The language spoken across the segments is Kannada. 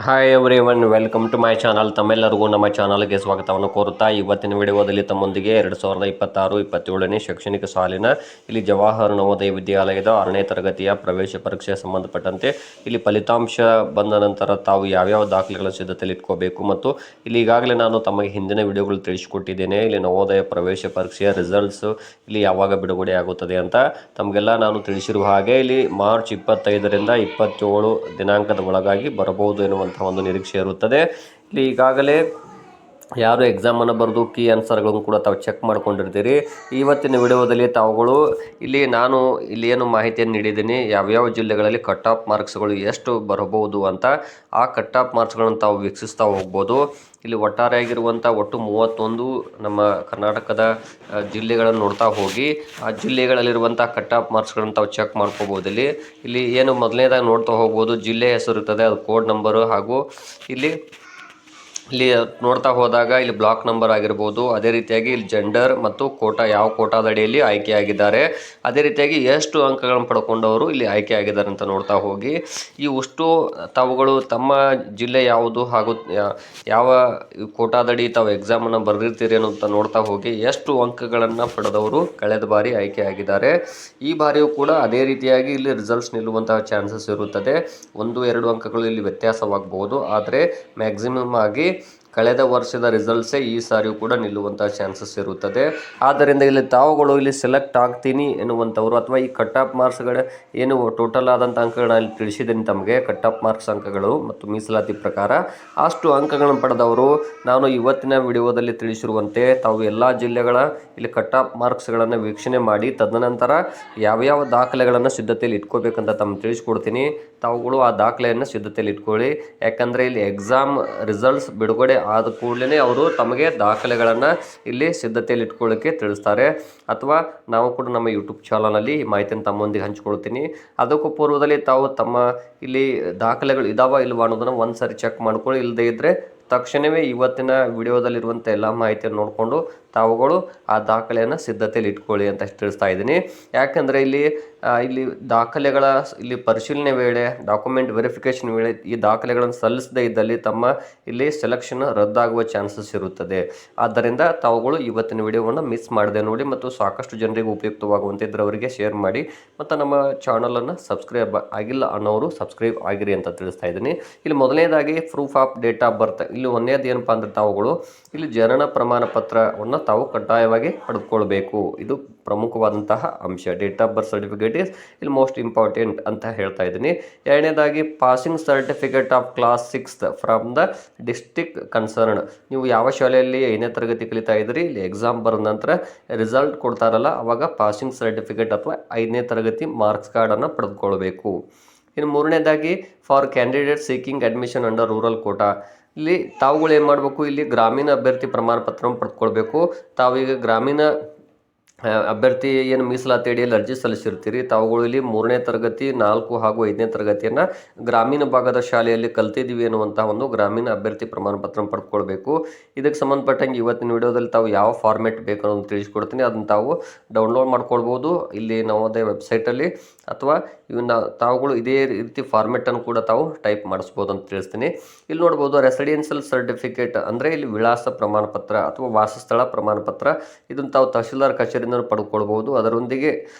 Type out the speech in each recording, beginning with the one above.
Hi everyone welcome to my channel. ತಮ್ಮೆಲ್ಲರಿಗೂ ನಮ್ಮ ಚಾನಲ್ಗೆ ಸ್ವಾಗತವನ್ನು ಕೋರುತ್ತಾ ಇವತ್ತಿನ ವಿಡಿಯೋದಲ್ಲಿ ತಮ್ಮೊಂದಿಗೆ 2026-27ನೇ ಶೈಕ್ಷಣಿಕ ಸಾಲಿನ ಇಲ್ಲಿ ಜವಾಹರ್ ನವೋದಯ ವಿದ್ಯಾಲಯದ 6ನೇ ತರಗತಿಯ ಪ್ರವೇಶ ಪರೀಕ್ಷೆ ಸಂಬಂಧಪಟ್ಟಂತೆ ಇಲ್ಲಿ ಫಲಿತಾಂಶ ಬಂದ ನಂತರ ತಾವು ಯಾವ್ಯಾವ ದಾಖಲೆಗಳ ಸಿದ್ಧತೆಯಲ್ಲಿ ಇಟ್ಕೋಬೇಕು ಮತ್ತು ಇಲ್ಲಿ ಈಗಾಗಲೇ ನಾನು ತಮಗೆ ಹಿಂದಿನ ವಿಡಿಯೋಗಳು ತಿಳಿಸಿಕೊಟ್ಟಿದ್ದೇನೆ. ಇಲ್ಲಿ ನವೋದಯ ಪ್ರವೇಶ ಪರೀಕ್ಷೆಯ ರಿಸಲ್ಟ್ಸ್ ಇಲ್ಲಿ ಯಾವಾಗ ಬಿಡುಗಡೆ ಆಗುತ್ತದೆ ಅಂತ ತಮಗೆಲ್ಲ ನಾನು ತಿಳಿಸಿರುವ ಹಾಗೆ ಇಲ್ಲಿ ಮಾರ್ಚ್ 25ರಿಂದ 27 ದಿನಾಂಕದ ಒಳಗಾಗಿ ಬರಬಹುದು ಎನ್ನುವಂಥ ಒಂದು ನಿರೀಕ್ಷೆ ಇರುತ್ತದೆ. ಇಲ್ಲಿ ಈಗಾಗಲೇ ಯಾರು ಎಕ್ಸಾಮನ್ನು ಬರೆದು ಕೀ ಆನ್ಸರ್ಗಳನ್ನು ಕೂಡ ತಾವು ಚೆಕ್ ಮಾಡ್ಕೊಂಡಿರ್ತೀರಿ. ಇವತ್ತಿನ ವಿಡಿಯೋದಲ್ಲಿ ತಾವುಗಳು ನಾನು ಇಲ್ಲಿ ಏನು ಮಾಹಿತಿಯನ್ನು ನೀಡಿದ್ದೀನಿ, ಯಾವ್ಯಾವ ಜಿಲ್ಲೆಗಳಲ್ಲಿ ಕಟ್ ಆಫ್ ಮಾರ್ಕ್ಸ್ಗಳು ಎಷ್ಟು ಬರಬಹುದು ಅಂತ ಆ ಕಟ್ ಆಫ್ ಮಾರ್ಕ್ಸ್ಗಳನ್ನು ತಾವು ವೀಕ್ಷಿಸ್ತಾ ಹೋಗ್ಬೋದು. ಇಲ್ಲಿ ಒಟ್ಟಾರೆಯಾಗಿರುವಂಥ ಒಟ್ಟು 31 ನಮ್ಮ ಕರ್ನಾಟಕದ ಜಿಲ್ಲೆಗಳನ್ನು ನೋಡ್ತಾ ಹೋಗಿ ಆ ಜಿಲ್ಲೆಗಳಲ್ಲಿರುವಂಥ ಕಟ್ ಆಫ್ ಮಾರ್ಕ್ಸ್ಗಳನ್ನು ತಾವು ಚೆಕ್ ಮಾಡ್ಕೋಬೋದು. ಇಲ್ಲಿ ಏನು ಮೊದಲನೇದಾಗಿ ನೋಡ್ತಾ ಹೋಗ್ಬೋದು, ಜಿಲ್ಲೆ ಹೆಸರು ಇರ್ತದೆ, ಅದು ಕೋಡ್ ನಂಬರು, ಹಾಗೂ ಇಲ್ಲಿ ನೋಡ್ತಾ ಹೋದಾಗ ಇಲ್ಲಿ ಬ್ಲಾಕ್ ನಂಬರ್ ಆಗಿರ್ಬೋದು, ಅದೇ ರೀತಿಯಾಗಿ ಇಲ್ಲಿ ಜೆಂಡರ್ ಮತ್ತು ಕೋಟಾ, ಯಾವ ಕೋಟಾದ ಅಡಿಯಲ್ಲಿ ಆಯ್ಕೆಯಾಗಿದ್ದಾರೆ, ಅದೇ ರೀತಿಯಾಗಿ ಎಷ್ಟು ಅಂಕಗಳನ್ನು ಪಡ್ಕೊಂಡವರು ಇಲ್ಲಿ ಆಯ್ಕೆ ಆಗಿದ್ದಾರೆ ಅಂತ ನೋಡ್ತಾ ಹೋಗಿ ಇಷ್ಟು ತಾವುಗಳು ತಮ್ಮ ಜಿಲ್ಲೆ ಯಾವುದು ಹಾಗೂ ಯಾವ ಕೋಟಾದಡಿ ತಾವು ಎಕ್ಸಾಮನ್ನು ಬರೆದಿರ್ತೀರಿ ಅನ್ನೋಂತ ನೋಡ್ತಾ ಹೋಗಿ ಎಷ್ಟು ಅಂಕಗಳನ್ನು ಪಡೆದವರು ಕಳೆದ ಬಾರಿ ಆಯ್ಕೆ ಆಗಿದ್ದಾರೆ. ಈ ಬಾರಿಯೂ ಕೂಡ ಅದೇ ರೀತಿಯಾಗಿ ಇಲ್ಲಿ ರಿಸಲ್ಟ್ಸ್ ನಿಲ್ಲುವಂತಹ ಚಾನ್ಸಸ್ ಇರುತ್ತದೆ. 1-2 ಅಂಕಗಳು ಇಲ್ಲಿ ವ್ಯತ್ಯಾಸವಾಗಬಹುದು, ಆದರೆ ಮ್ಯಾಕ್ಸಿಮಮ್ ಆಗಿ ಕಳೆದ ವರ್ಷದ ರಿಸಲ್ಟ್ಸೇ ಈ ಸಾರಿಯೂ ಕೂಡ ನಿಲ್ಲುವಂಥ ಚಾನ್ಸಸ್ ಇರುತ್ತದೆ. ಆದ್ದರಿಂದ ಇಲ್ಲಿ ತಾವುಗಳು ಇಲ್ಲಿ ಸೆಲೆಕ್ಟ್ ಆಗ್ತೀನಿ ಎನ್ನುವಂಥವ್ರು ಅಥವಾ ಈ ಕಟ್ ಆಫ್ ಮಾರ್ಕ್ಸ್ಗಳ ಏನು ಟೋಟಲ್ ಆದಂಥ ಅಂಕಗಳನ್ನ ಇಲ್ಲಿ ತಿಳಿಸಿದ್ದೀನಿ ತಮಗೆ, ಕಟ್ ಆಫ್ ಮಾರ್ಕ್ಸ್ ಅಂಕಗಳು ಮತ್ತು ಮೀಸಲಾತಿ ಪ್ರಕಾರ ಅಷ್ಟು ಅಂಕಗಳನ್ನು ಪಡೆದವರು ನಾನು ಇವತ್ತಿನ ವಿಡಿಯೋದಲ್ಲಿ ತಿಳಿಸಿರುವಂತೆ ತಾವು ಎಲ್ಲ ಜಿಲ್ಲೆಗಳ ಇಲ್ಲಿ ಕಟ್ ಆಫ್ ಮಾರ್ಕ್ಸ್ಗಳನ್ನು ವೀಕ್ಷಣೆ ಮಾಡಿ ತದನಂತರ ಯಾವ್ಯಾವ ದಾಖಲೆಗಳನ್ನು ಸಿದ್ಧತೆಯಲ್ಲಿ ಇಟ್ಕೋಬೇಕಂತ ತಮ್ಮ ತಿಳಿಸ್ಕೊಡ್ತೀನಿ. ತಾವುಗಳು ಆ ದಾಖಲೆಯನ್ನು ಸಿದ್ಧತೆಯಲ್ಲಿ ಇಟ್ಕೊಳ್ಳಿ. ಯಾಕಂದರೆ ಇಲ್ಲಿ ಎಕ್ಸಾಮ್ ರಿಸಲ್ಟ್ಸ್ ಬಿಡುಗಡೆ ಆದ ಕೂಡಲೇ ಅವರು ತಮಗೆ ದಾಖಲೆಗಳನ್ನು ಇಲ್ಲಿ ಸಿದ್ಧತೆಯಲ್ಲಿ ಇಟ್ಕೊಳ್ಳೋಕ್ಕೆ ತಿಳಿಸ್ತಾರೆ. ಅಥವಾ ನಾವು ಕೂಡ ನಮ್ಮ ಯೂಟ್ಯೂಬ್ ಚಾನಲಲ್ಲಿ ಈ ಮಾಹಿತಿಯನ್ನು ತಮ್ಮೊಂದಿಗೆ ಹಂಚ್ಕೊಳ್ತೀನಿ. ಅದಕ್ಕೂ ಪೂರ್ವದಲ್ಲಿ ತಾವು ತಮ್ಮ ಇಲ್ಲಿ ದಾಖಲೆಗಳು ಇದಾವ ಇಲ್ವಾ ಅನ್ನೋದನ್ನು ಒಂದು ಸಾರಿ ಚೆಕ್ ಮಾಡ್ಕೊಳ್ಳಿ. ಇಲ್ಲದೇ ಇದ್ದರೆ ತಕ್ಷಣವೇ ಇವತ್ತಿನ ವಿಡಿಯೋದಲ್ಲಿರುವಂಥ ಎಲ್ಲ ಮಾಹಿತಿಯನ್ನು ನೋಡಿಕೊಂಡು ತಾವುಗಳು ಆ ದಾಖಲೆಯನ್ನು ಸಿದ್ಧತೆಯಲ್ಲಿ ಇಟ್ಕೊಳ್ಳಿ ಅಂತ ತಿಳಿಸ್ತಾ ಇದ್ದೀನಿ. ಯಾಕೆಂದರೆ ಇಲ್ಲಿ ದಾಖಲೆಗಳ ಇಲ್ಲಿ ಪರಿಶೀಲನೆ ವೇಳೆ, ಡಾಕ್ಯುಮೆಂಟ್ ವೆರಿಫಿಕೇಷನ್ ವೇಳೆ ಈ ದಾಖಲೆಗಳನ್ನು ಸಲ್ಲಿಸದೇ ಇದ್ದಲ್ಲಿ ತಮ್ಮ ಇಲ್ಲಿ ಸೆಲೆಕ್ಷನ್ ರದ್ದಾಗುವ ಚಾನ್ಸಸ್ ಇರುತ್ತದೆ. ಆದ್ದರಿಂದ ತಾವುಗಳು ಇವತ್ತಿನ ವಿಡಿಯೋವನ್ನು ಮಿಸ್ ಮಾಡದೆ ನೋಡಿ ಮತ್ತು ಸಾಕಷ್ಟು ಜನರಿಗೆ ಉಪಯುಕ್ತವಾಗುವಂತೆ ಇದ್ದರೆ ಅವರಿಗೆ ಶೇರ್ ಮಾಡಿ ಮತ್ತು ನಮ್ಮ ಚಾನಲನ್ನು ಸಬ್ಸ್ಕ್ರೈಬ್ ಆಗಿಲ್ಲ ಅನ್ನೋರು ಸಬ್ಸ್ಕ್ರೈಬ್ ಆಗಿರಿ ಅಂತ ತಿಳಿಸ್ತಾ ಇದ್ದೀನಿ. ಇಲ್ಲಿ ಮೊದಲನೇದಾಗಿ proof of date of birth. ಇಲ್ಲಿ ಒಂದೇದು ಏನಪ್ಪ ಅಂದರೆ ತಾವುಗಳು ಇಲ್ಲಿ ಜನನ ಪ್ರಮಾಣ ಪತ್ರವನ್ನು ತಾವು ಕಡ್ಡಾಯವಾಗಿ ಪಡೆದುಕೊಳ್ಬೇಕು. ಇದು ಪ್ರಮುಖವಾದಂತಹ ಅಂಶ. Date of birth certificate is ಇಲ್ಲಿ ಮೋಸ್ಟ್ ಇಂಪಾರ್ಟೆಂಟ್ ಅಂತ ಹೇಳ್ತಾ ಇದ್ದೀನಿ. ಎರಡನೇದಾಗಿ passing certificate of class 6th from the district concern. ನೀವು ಯಾವ ಶಾಲೆಯಲ್ಲಿ 5ನೇ ತರಗತಿ ಕಲಿತಾ ಇದ್ರಿ, ಇಲ್ಲಿ ಎಕ್ಸಾಮ್ ಬರೆದ ನಂತರ ರಿಸಲ್ಟ್ ಕೊಡ್ತಾರಲ್ಲ ಅವಾಗ ಪಾಸಿಂಗ್ ಸರ್ಟಿಫಿಕೇಟ್ ಅಥವಾ 5ನೇ ತರಗತಿ ಮಾರ್ಕ್ಸ್ ಕಾರ್ಡನ್ನು ಪಡೆದುಕೊಳ್ಬೇಕು. ಇನ್ನು ಮೂರನೇದಾಗಿ for candidate seeking admission under rural quota. ಇಲ್ಲಿ ತಾವುಗಳು ಏನು ಮಾಡಬೇಕು, ಇಲ್ಲಿ ಗ್ರಾಮೀಣ ಅಭ್ಯರ್ಥಿ ಪ್ರಮಾಣ ಪತ್ರವನ್ನು ಪಡೆದುಕೊಳ್ಬೇಕು. ತಾವೀಗ ಗ್ರಾಮೀಣ ಅಭ್ಯರ್ಥಿ ಏನು ಮೀಸಲಾತಿ ಅಡಿಯಲ್ಲಿ ಅರ್ಜಿ ಸಲ್ಲಿಸಿರ್ತೀರಿ, ತಾವುಗಳು ಇಲ್ಲಿ 3ನೇ ತರಗತಿ 4 ಹಾಗೂ 5ನೇ ತರಗತಿಯನ್ನು ಗ್ರಾಮೀಣ ಭಾಗದ ಶಾಲೆಯಲ್ಲಿ ಕಲ್ತಿದ್ದೀವಿ ಅನ್ನುವಂಥ ಒಂದು ಗ್ರಾಮೀಣ ಅಭ್ಯರ್ಥಿ ಪ್ರಮಾಣ ಪತ್ರ ಪಡೆದುಕೊಳ್ಬೇಕು. ಇದಕ್ಕೆ ಸಂಬಂಧಪಟ್ಟಂಗೆ ಇವತ್ತಿನ ವಿಡಿಯೋದಲ್ಲಿ ತಾವು ಯಾವ ಫಾರ್ಮೆಟ್ ಬೇಕು ಅನ್ನೋದು ತಿಳಿಸ್ಕೊಡ್ತೀನಿ. ಅದನ್ನು ತಾವು ಡೌನ್ಲೋಡ್ ಮಾಡ್ಕೊಳ್ಬೋದು ಇಲ್ಲಿ ನವೋದಯ ವೆಬ್ಸೈಟಲ್ಲಿ, ಅಥವಾ ಇವನ್ನ ತಾವುಗಳು ಇದೇ ರೀತಿ ಫಾರ್ಮೆಟನ್ನು ಕೂಡ ತಾವು ಟೈಪ್ ಮಾಡಿಸ್ಬೋದು ಅಂತ ತಿಳಿಸ್ತೀನಿ. ಇಲ್ಲಿ ನೋಡ್ಬೋದು ರೆಸಿಡೆನ್ಷಿಯಲ್ ಸರ್ಟಿಫಿಕೇಟ್ ಅಂದರೆ ಇಲ್ಲಿ ವಿಳಾಸ ಪ್ರಮಾಣ ಪತ್ರ ಅಥವಾ ವಾಸಸ್ಥಳ ಪ್ರಮಾಣ ಪತ್ರ. ಇದನ್ನು ತಾವು ತಹಶೀಲ್ದಾರ್ ಕಚೇರಿಯಿಂದ ಪಡೆದುಕೊಳ್ಬೋದು. ಅದರೊಂದಿಗೆ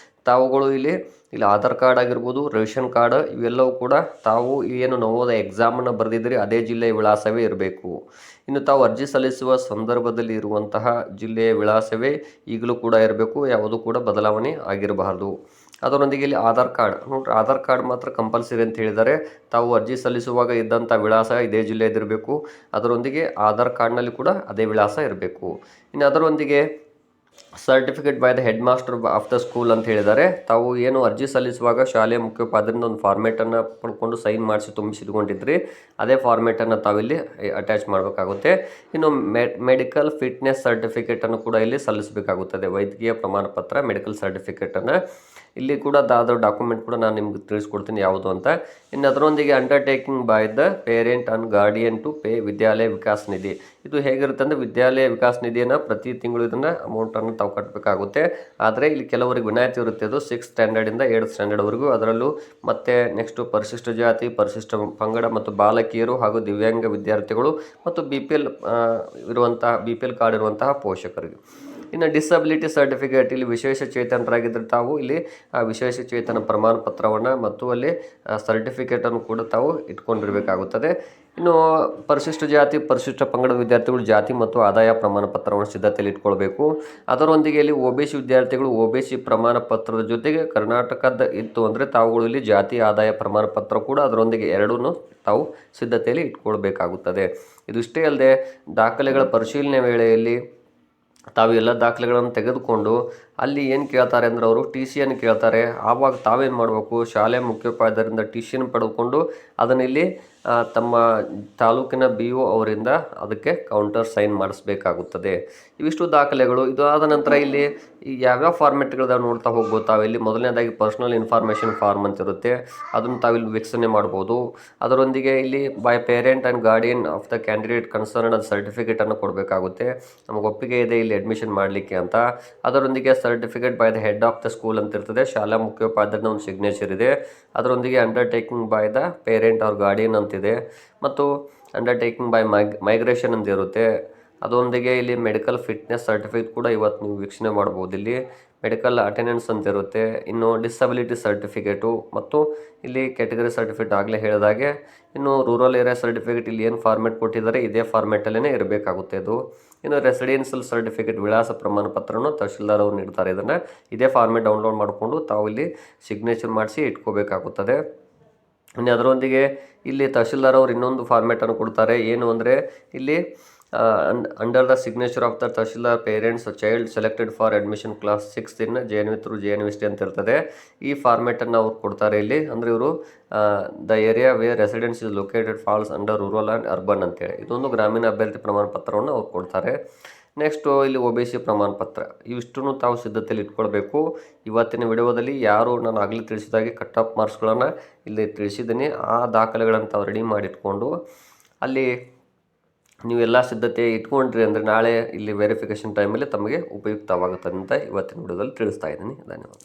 ತಾವುಗಳು ಇಲ್ಲಿ ಆಧಾರ್ ಕಾರ್ಡ್ ಆಗಿರ್ಬೋದು, ರೇಷನ್ ಕಾರ್ಡ್, ಇವೆಲ್ಲವೂ ಕೂಡ ತಾವು ಏನು ನವೋದಯ ಎಕ್ಸಾಮನ್ನು ಬರೆದಿದ್ದೀರಿ ಅದೇ ಜಿಲ್ಲೆಯ ವಿಳಾಸವೇ ಇರಬೇಕು. ಇನ್ನು ತಾವು ಅರ್ಜಿ ಸಲ್ಲಿಸುವ ಸಂದರ್ಭದಲ್ಲಿ ಇರುವಂತಹ ಜಿಲ್ಲೆಯ ವಿಳಾಸವೇ ಈಗಲೂ ಕೂಡ ಇರಬೇಕು, ಯಾವುದೂ ಕೂಡ ಬದಲಾವಣೆ ಆಗಿರಬಾರ್ದು. ಅದರೊಂದಿಗೆ ಇಲ್ಲಿ ಆಧಾರ್ ಕಾರ್ಡ್ ನೋಡ್ರಿ, ಆಧಾರ್ ಕಾರ್ಡ್ ಮಾತ್ರ ಕಂಪಲ್ಸರಿ ಅಂತ ಹೇಳಿದ್ದಾರೆ. ತಾವು ಅರ್ಜಿ ಸಲ್ಲಿಸುವಾಗ ಇದ್ದಂಥ ವಿಳಾಸ ಇದೇ ಜಿಲ್ಲೆಯದಿರಬೇಕು. ಅದರೊಂದಿಗೆ ಆಧಾರ್ ಕಾರ್ಡ್ನಲ್ಲಿ ಕೂಡ ಅದೇ ವಿಳಾಸ ಇರಬೇಕು. ಇನ್ನು ಅದರೊಂದಿಗೆ certificate by the head master of the school ಅಂತ ಹೇಳಿದ್ದಾರೆ. ತಾವು ಏನು ಅರ್ಜಿ ಸಲ್ಲಿಸುವಾಗ ಶಾಲೆಯ ಮುಖ್ಯೋಪಾಧ್ಯಾಯರಿಂದ ಒಂದು ಫಾರ್ಮೇಟನ್ನು ಪಡ್ಕೊಂಡು ಸೈನ್ ಮಾಡಿಸಿ ತುಂಬಿಸಿಟ್ಕೊಂಡಿದ್ರಿ, ಅದೇ ಫಾರ್ಮೇಟನ್ನು ತಾವಿಲ್ಲಿ ಅಟ್ಯಾಚ್ ಮಾಡಬೇಕಾಗುತ್ತೆ. ಇನ್ನು ಮೆಡಿಕಲ್ ಫಿಟ್ನೆಸ್ ಸರ್ಟಿಫಿಕೇಟನ್ನು ಕೂಡ ಇಲ್ಲಿ ಸಲ್ಲಿಸಬೇಕಾಗುತ್ತದೆ. ವೈದ್ಯಕೀಯ ಪ್ರಮಾಣ ಪತ್ರ, ಮೆಡಿಕಲ್ ಸರ್ಟಿಫಿಕೇಟನ್ನು ಇಲ್ಲಿ ಕೂಡ ಅದರ ಡಾಕ್ಯುಮೆಂಟ್ ಕೂಡ ನಾನು ನಿಮ್ಗೆ ತಿಳಿಸ್ಕೊಡ್ತೀನಿ ಯಾವುದು ಅಂತ. ಇನ್ನು ಅದರೊಂದಿಗೆ undertaking by the parent and guardian to pay Vidyalaya Vikas Nidhi. ಇದು ಹೇಗಿರುತ್ತೆ ಅಂದರೆ ವಿದ್ಯಾಲಯ ವಿಕಾಸ ನಿಧಿಯನ್ನು ಪ್ರತಿ ತಿಂಗಳು ಇದನ್ನು ಅಮೌಂಟನ್ನು ತಾವು ಕಟ್ಟಬೇಕಾಗುತ್ತೆ. ಆದರೆ ಇಲ್ಲಿ ಕೆಲವರಿಗೆ ವಿನಾಯಿತಿ ಇರುತ್ತೆ. ಅದು 6th ಸ್ಟ್ಯಾಂಡರ್ಡಿಂದ 8th ಸ್ಟ್ಯಾಂಡರ್ಡ್ವರೆಗೂ. ಅದರಲ್ಲೂ ಮತ್ತು ನೆಕ್ಸ್ಟು ಪರಿಶಿಷ್ಟ ಜಾತಿ, ಪರಿಶಿಷ್ಟ ಪಂಗಡ ಮತ್ತು ಬಾಲಕಿಯರು ಹಾಗೂ ದಿವ್ಯಾಂಗ ವಿದ್ಯಾರ್ಥಿಗಳು ಮತ್ತು BPL ಕಾರ್ಡ್ ಇರುವಂತಹ ಪೋಷಕರಿಗೆ. ಇನ್ನು ಡಿಸಬಿಲಿಟಿ ಸರ್ಟಿಫಿಕೇಟ್, ಇಲ್ಲಿ ವಿಶೇಷ ಚೇತನರಾಗಿದ್ದರೆ ತಾವು ಇಲ್ಲಿ ಆ ವಿಶೇಷ ಚೇತನ ಪ್ರಮಾಣ ಪತ್ರವನ್ನು ಮತ್ತು ಅಲ್ಲಿ ಸರ್ಟಿಫಿಕೇಟನ್ನು ಕೂಡ ತಾವು ಇಟ್ಕೊಂಡಿರಬೇಕಾಗುತ್ತದೆ. ಇನ್ನು ಪರಿಶಿಷ್ಟ ಜಾತಿ, ಪರಿಶಿಷ್ಟ ಪಂಗಡದ ವಿದ್ಯಾರ್ಥಿಗಳು ಜಾತಿ ಮತ್ತು ಆದಾಯ ಪ್ರಮಾಣ ಪತ್ರವನ್ನು ಸಿದ್ಧತೆಯಲ್ಲಿ ಇಟ್ಕೊಳ್ಬೇಕು. ಅದರೊಂದಿಗೆ ಇಲ್ಲಿ OBC ವಿದ್ಯಾರ್ಥಿಗಳು OBC ಪ್ರಮಾಣ ಪತ್ರದ ಜೊತೆಗೆ ಕರ್ನಾಟಕದ ಇತ್ತು ಅಂದರೆ ತಾವುಗಳು ಇಲ್ಲಿ ಜಾತಿ ಆದಾಯ ಪ್ರಮಾಣ ಪತ್ರ ಕೂಡ ಅದರೊಂದಿಗೆ ಎರಡೂ ತಾವು ಸಿದ್ಧತೆಯಲ್ಲಿ ಇಟ್ಕೊಳ್ಬೇಕಾಗುತ್ತದೆ. ಇದಿಷ್ಟೇ ಅಲ್ಲದೆ ದಾಖಲೆಗಳ ಪರಿಶೀಲನೆ ವೇಳೆಯಲ್ಲಿ ತಾವು ಎಲ್ಲ ದಾಖಲೆಗಳನ್ನು ತೆಗೆದುಕೊಂಡು ಅಲ್ಲಿ ಏನು ಕೇಳ್ತಾರೆ ಅಂದರೆ ಅವರು TCಯನ್ನು ಕೇಳ್ತಾರೆ. ಆವಾಗ ತಾವೇನು ಮಾಡಬೇಕು, ಶಾಲೆ ಮುಖ್ಯೋಪಾಧ್ಯಾಯರಿಂದ TCಯನ್ನು ಪಡೆದುಕೊಂಡು ಅದನ್ನು ಇಲ್ಲಿ ತಮ್ಮ ತಾಲೂಕಿನ BO ಅವರಿಂದ ಅದಕ್ಕೆ ಕೌಂಟರ್ ಸೈನ್ ಮಾಡಿಸ್ಬೇಕಾಗುತ್ತದೆ. ಇವಿಷ್ಟು ದಾಖಲೆಗಳು. ಇದು ಆದ ನಂತರ ಇಲ್ಲಿ ಯಾವ್ಯಾವ ಫಾರ್ಮೆಟ್ಗಳದಾವ ನೋಡ್ತಾ ಹೋಗ್ಬೋದು. ತಾವಿಲ್ಲಿ ಮೊದಲನೇದಾಗಿ ಪರ್ಸನಲ್ ಇನ್ಫಾರ್ಮೇಷನ್ ಫಾರ್ಮ್ ಅಂತ ಇರುತ್ತೆ, ಅದನ್ನು ತಾವಿಲ್ಲಿ ವೀಕ್ಷಣೆ ಮಾಡ್ಬೋದು. ಅದರೊಂದಿಗೆ ಇಲ್ಲಿ by parent and guardian of the candidate concern ಅದು ಸರ್ಟಿಫಿಕೇಟನ್ನು ಕೊಡಬೇಕಾಗುತ್ತೆ. ನಮಗೆ ಒಪ್ಪಿಗೆ ಇದೆ ಇಲ್ಲಿ ಅಡ್ಮಿಷನ್ ಮಾಡಲಿಕ್ಕೆ ಅಂತ. ಅದರೊಂದಿಗೆ certificate by the head of the school ಅಂತ ಇರ್ತದೆ, ಶಾಲಾ ಮುಖ್ಯೋಪಾಧ್ಯಾಯನ ಒಂದು ಸಿಗ್ನೇಚರ್ ಇದೆ. ಅದರೊಂದಿಗೆ undertaking by the parent or guardian ಅಂತಿದೆ ಮತ್ತು ಅಂಡರ್ಟೇಕಿಂಗ್ ಬೈ ಮೈಗ್ರೇಷನ್ ಅಂತ ಇರುತ್ತೆ. ಅದರೊಂದಿಗೆ ಇಲ್ಲಿ ಮೆಡಿಕಲ್ ಫಿಟ್ನೆಸ್ ಸರ್ಟಿಫಿಕೇಟ್ ಕೂಡ ಇವತ್ತು ನೀವು ವೀಕ್ಷಣೆ ಮಾಡ್ಬೋದು. ಇಲ್ಲಿ ಮೆಡಿಕಲ್ ಅಟೆಂಡೆನ್ಸ್ ಅಂತ ಇರುತ್ತೆ. ಇನ್ನು ಡಿಸಬಿಲಿಟಿ ಸರ್ಟಿಫಿಕೇಟು ಮತ್ತು ಇಲ್ಲಿ ಕ್ಯಾಟಗರಿ ಸರ್ಟಿಫಿಕೇಟ್ ಆಗಲೇ ಹೇಳಿದಾಗೆ. ಇನ್ನು ರೂರಲ್ ಏರಿಯಾ ಸರ್ಟಿಫಿಕೇಟ್ ಇಲ್ಲಿ ಏನು ಫಾರ್ಮೆಟ್ ಕೊಟ್ಟಿದ್ದಾರೆ ಇದೇ ಫಾರ್ಮೆಟಲ್ಲೇ ಇರಬೇಕಾಗುತ್ತೆ ಅದು. ಇನ್ನು ರೆಸಿಡೆನ್ಷಿಯಲ್ ಸರ್ಟಿಫಿಕೇಟ್ ವಿಳಾಸ ಪ್ರಮಾಣ ಪತ್ರವನ್ನು ತಹಶೀಲ್ದಾರ್ ಅವರು ನೀಡ್ತಾರೆ. ಇದನ್ನು ಇದೇ ಫಾರ್ಮೆಟ್ ಡೌನ್ಲೋಡ್ ಮಾಡಿಕೊಂಡು ತಾವು ಇಲ್ಲಿ ಸಿಗ್ನೇಚರ್ ಮಾಡಿಸಿ ಇಟ್ಕೋಬೇಕಾಗುತ್ತದೆ. ಇನ್ನು ಅದರೊಂದಿಗೆ ಇಲ್ಲಿ ತಹಶೀಲ್ದಾರ್ ಅವರು ಇನ್ನೊಂದು ಫಾರ್ಮೆಟನ್ನು ಕೊಡ್ತಾರೆ. ಏನು ಅಂದರೆ ಇಲ್ಲಿ under the signature of the tahsildar parents child selected for admission class 6 in JNV through JNVST ಅಂತ ಇರ್ತದೆ. ಈ ಫಾರ್ಮೆಟನ್ನು ಅವ್ರು ಕೊಡ್ತಾರೆ ಇಲ್ಲಿ. ಅಂದರೆ ಇವರು the area where residence is located falls under rural and urban ಅಂತೇಳಿ ಇದೊಂದು ಗ್ರಾಮೀಣ ಅಭ್ಯರ್ಥಿ ಪ್ರಮಾಣ ಪತ್ರವನ್ನು ಅವ್ರು ಕೊಡ್ತಾರೆ. ನೆಕ್ಸ್ಟು ಇಲ್ಲಿ OBC ಪ್ರಮಾಣ ಪತ್ರ, ಇವಿಷ್ಟನ್ನು ತಾವು ಸಿದ್ಧತೆಯಲ್ಲಿ ಇಟ್ಕೊಳ್ಬೇಕು. ಇವತ್ತಿನ ವಿಡಿಯೋದಲ್ಲಿ ಯಾರು ನಾನು ಆಗಲೇ ತಿಳಿಸಿದಾಗೆ ಕಟ್ ಆಫ್ ಮಾರ್ಕ್ಸ್ಗಳನ್ನು ಇಲ್ಲಿ ತಿಳಿಸಿದ್ದೀನಿ. ಆ ದಾಖಲೆಗಳನ್ನು ತಾವು ರೆಡಿ ಮಾಡಿಟ್ಕೊಂಡು ಅಲ್ಲಿ ನೀವೆಲ್ಲ ಸಿದ್ಧತೆ ಇಟ್ಕೊಂಡ್ರಿ ಅಂದರೆ ನಾಳೆ ಇಲ್ಲಿ ವೆರಿಫಿಕೇಷನ್ ಟೈಮಲ್ಲಿ ತಮಗೆ ಉಪಯುಕ್ತವಾಗುತ್ತದೆ ಅಂತ ಇವತ್ತಿನ ವಿಡಿಯೋದಲ್ಲಿ ತಿಳಿಸ್ತಾ ಇದ್ದೀನಿ. ಧನ್ಯವಾದ.